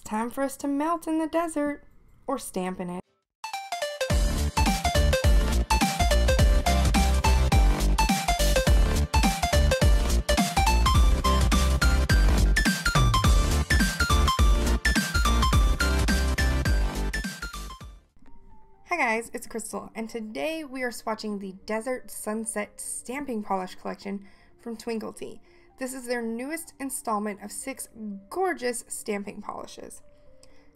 time for us to melt in the desert, or stamp in it. Hi guys, it's Crystal, and today we are swatching the Desert Sunset Stamping Polish Collection from Twinkled-T. This is their newest installment of 6 gorgeous stamping polishes.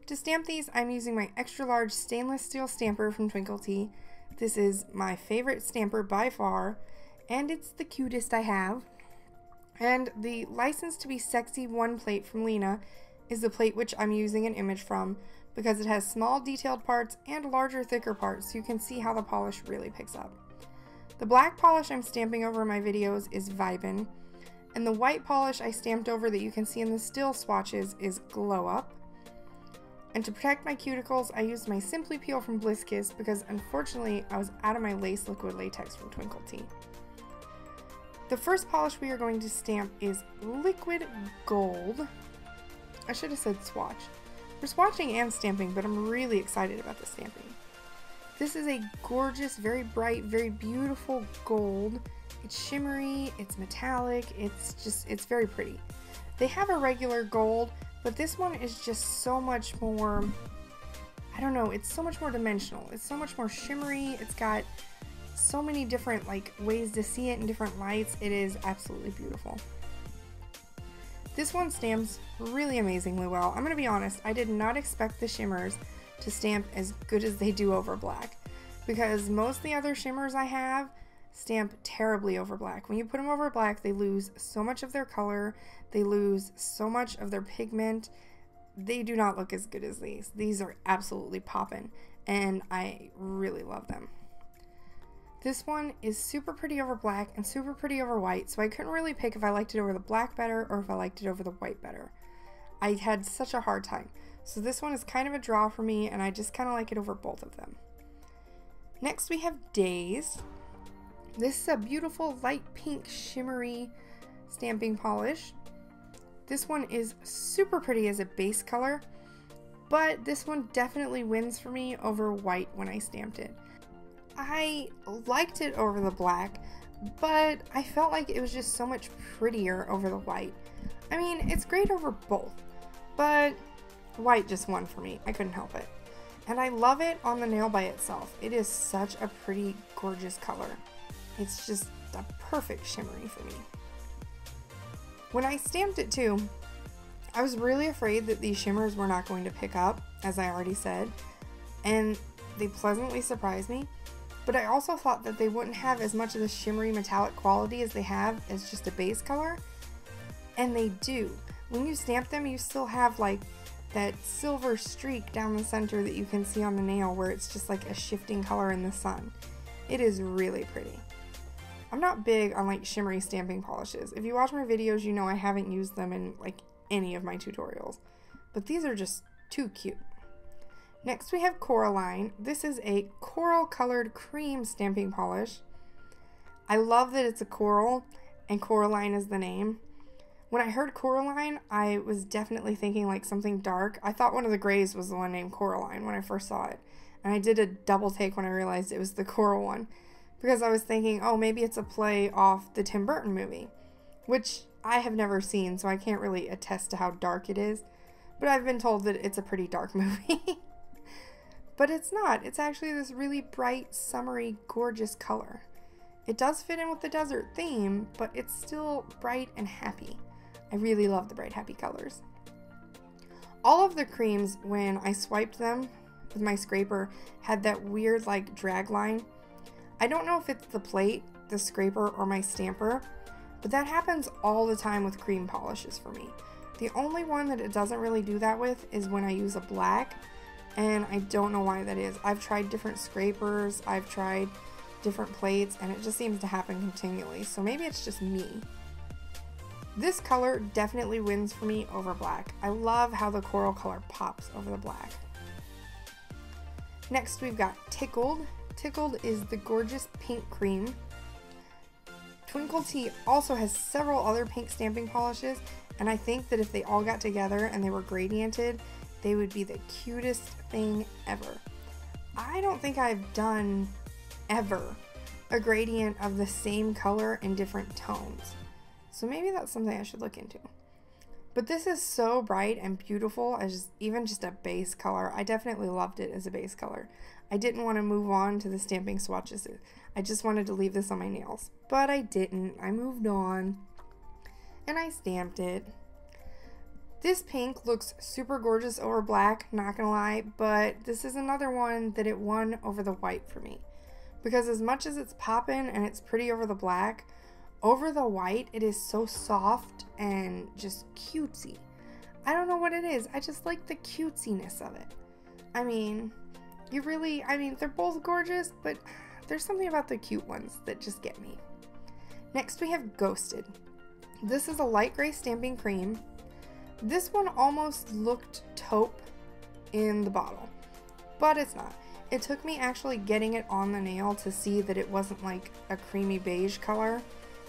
To stamp these, I'm using my extra large stainless steel stamper from Twinkled-T. This is my favorite stamper by far, and it's the cutest I have. And the License to be Sexy 1 plate from Lena is the plate which I'm using an image from, because it has small detailed parts and larger thicker parts, so you can see how the polish really picks up. The black polish I'm stamping over in my videos is Vibin', and the white polish I stamped over that you can see in the still swatches is Glow Up. And to protect my cuticles, I used my Simply Peel from Bliss Kiss because unfortunately I was out of my lace liquid latex from Twinkled-T. The first polish we are going to stamp is Liquid Gold. I should have said Swatch. We're swatching and stamping, but I'm really excited about the stamping. This is a gorgeous, very bright, very beautiful gold. It's shimmery, it's metallic, it's very pretty. They have a regular gold, but this one is just so much more, I don't know, it's so much more dimensional. It's so much more shimmery. It's got so many different ways to see it in different lights. It is absolutely beautiful. This one stamps really amazingly well. I'm going to be honest, I did not expect the shimmers to stamp as good as they do over black, because most of the other shimmers I have stamp terribly over black. When you put them over black, they lose so much of their color, they lose so much of their pigment. They do not look as good as these. These are absolutely poppin', and I really love them. This one is super pretty over black and super pretty over white, so I couldn't really pick if I liked it over the black better or if I liked it over the white better. I had such a hard time. So this one is kind of a draw for me, and I just kind of like it over both of them. Next we have Days. This is a beautiful light pink shimmery stamping polish. This one is super pretty as a base color, but this one definitely wins for me over white when I stamped it. I liked it over the black, but I felt like it was just so much prettier over the white. I mean, it's great over both, but white just won for me. I couldn't help it. And I love it on the nail by itself. It is such a pretty, gorgeous color. It's just a perfect shimmery for me. When I stamped it too, I was really afraid that these shimmers were not going to pick up, as I already said, and they pleasantly surprised me. But I also thought that they wouldn't have as much of the shimmery metallic quality as they have as just a base color, and they do. When you stamp them, you still have that silver streak down the center that you can see on the nail, where it's just like a shifting color in the sun. It is really pretty. I'm not big on shimmery stamping polishes. If you watch my videos, you know I haven't used them in any of my tutorials, but these are just too cute. Next we have Coraline. This is a coral colored cream stamping polish. I love that it's a coral and Coraline is the name. When I heard Coraline, I was definitely thinking something dark. I thought one of the grays was the one named Coraline when I first saw it. And I did a double take when I realized it was the coral one, because I was thinking, oh, maybe it's a play off the Tim Burton movie, which I have never seen, so I can't really attest to how dark it is. But I've been told that it's a pretty dark movie. But it's not. It's actually this really bright, summery, gorgeous color. It does fit in with the desert theme, but it's still bright and happy. I really love the bright, happy colors. All of the creams, when I swiped them with my scraper, had that weird drag line. I don't know if it's the plate, the scraper, or my stamper, but that happens all the time with cream polishes for me. The only one that it doesn't really do that with is when I use a black, and I don't know why that is. I've tried different scrapers, I've tried different plates, and it just seems to happen continually, so maybe it's just me. This color definitely wins for me over black. I love how the coral color pops over the black. Next we've got Tickled. Tickled is the gorgeous pink cream. Twinkled-T also has several other pink stamping polishes, and I think that if they all got together and they were gradiented, they would be the cutest thing ever. I don't think I've done ever a gradient of the same color in different tones. So maybe that's something I should look into. But this is so bright and beautiful as even just a base color. I definitely loved it as a base color. I didn't want to move on to the stamping swatches. I just wanted to leave this on my nails. But I didn't. I moved on and I stamped it. This pink looks super gorgeous over black, not gonna lie, but this is another one that it won over the white for me. Because as much as it's poppin' and it's pretty over the black, over the white it is so soft and just cutesy. I don't know what it is, I just like the cutesiness of it. I mean, they're both gorgeous, but there's something about the cute ones that just get me. Next we have Ghosted. This is a light gray stamping cream. This one almost looked taupe in the bottle, but it's not. It took me actually getting it on the nail to see that it wasn't like a creamy beige color.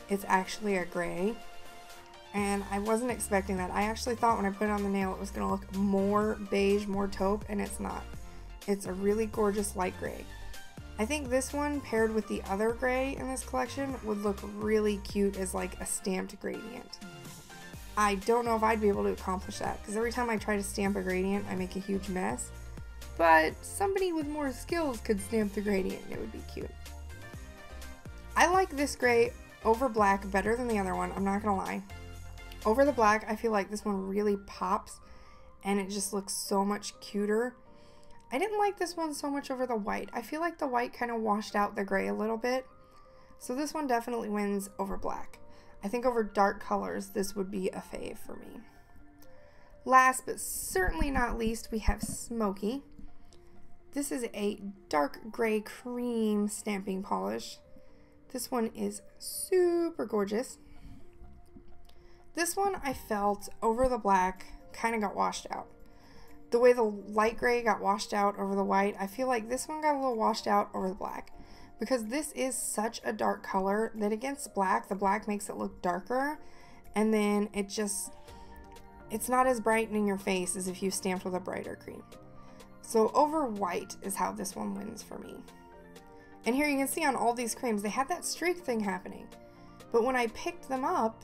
It's actually a gray, and I wasn't expecting that. I actually thought when I put it on the nail it was going to look more beige, more taupe, and it's not. It's a really gorgeous light gray. I think this one paired with the other gray in this collection would look really cute as like a stamped gradient. I don't know if I'd be able to accomplish that because every time I try to stamp a gradient I make a huge mess, but somebody with more skills could stamp the gradient and it would be cute. I like this gray over black better than the other one, I'm not gonna lie. Over the black I feel like this one really pops and it just looks so much cuter. I didn't like this one so much over the white. I feel like the white kind of washed out the gray a little bit, so this one definitely wins over black. I think over dark colors, this would be a fave for me. Last but certainly not least, we have Smokey. This is a dark gray cream stamping polish. This one is super gorgeous. This one I felt over the black kind of got washed out. The way the light gray got washed out over the white, I feel like this one got a little washed out over the black. Because this is such a dark color that against black, the black makes it look darker, and then it's not as bright in your face as if you stamped with a brighter cream. So over white is how this one wins for me. And here you can see on all these creams, they had that streak thing happening. But when I picked them up,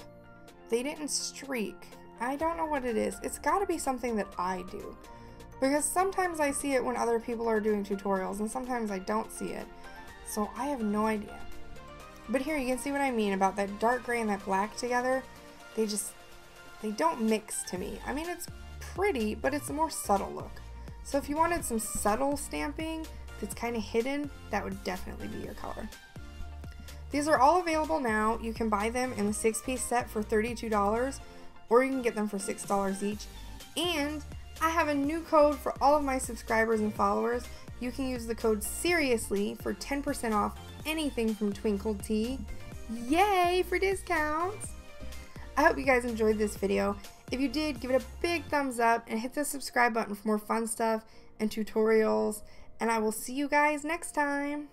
they didn't streak. I don't know what it is. It's got to be something that I do. Because sometimes I see it when other people are doing tutorials, and sometimes I don't see it. So I have no idea. But here you can see what I mean about that dark gray and that black together. They don't mix to me. I mean, it's pretty, but it's a more subtle look. So if you wanted some subtle stamping that's kind of hidden, that would definitely be your color. These are all available now. You can buy them in the 6-piece set for $32, or you can get them for $6 each. And I have a new code for all of my subscribers and followers. You can use the code SERIOUSLY for 10% off anything from Twinkled-T. Yay for discounts! I hope you guys enjoyed this video. If you did, give it a big thumbs up and hit the subscribe button for more fun stuff and tutorials. And I will see you guys next time.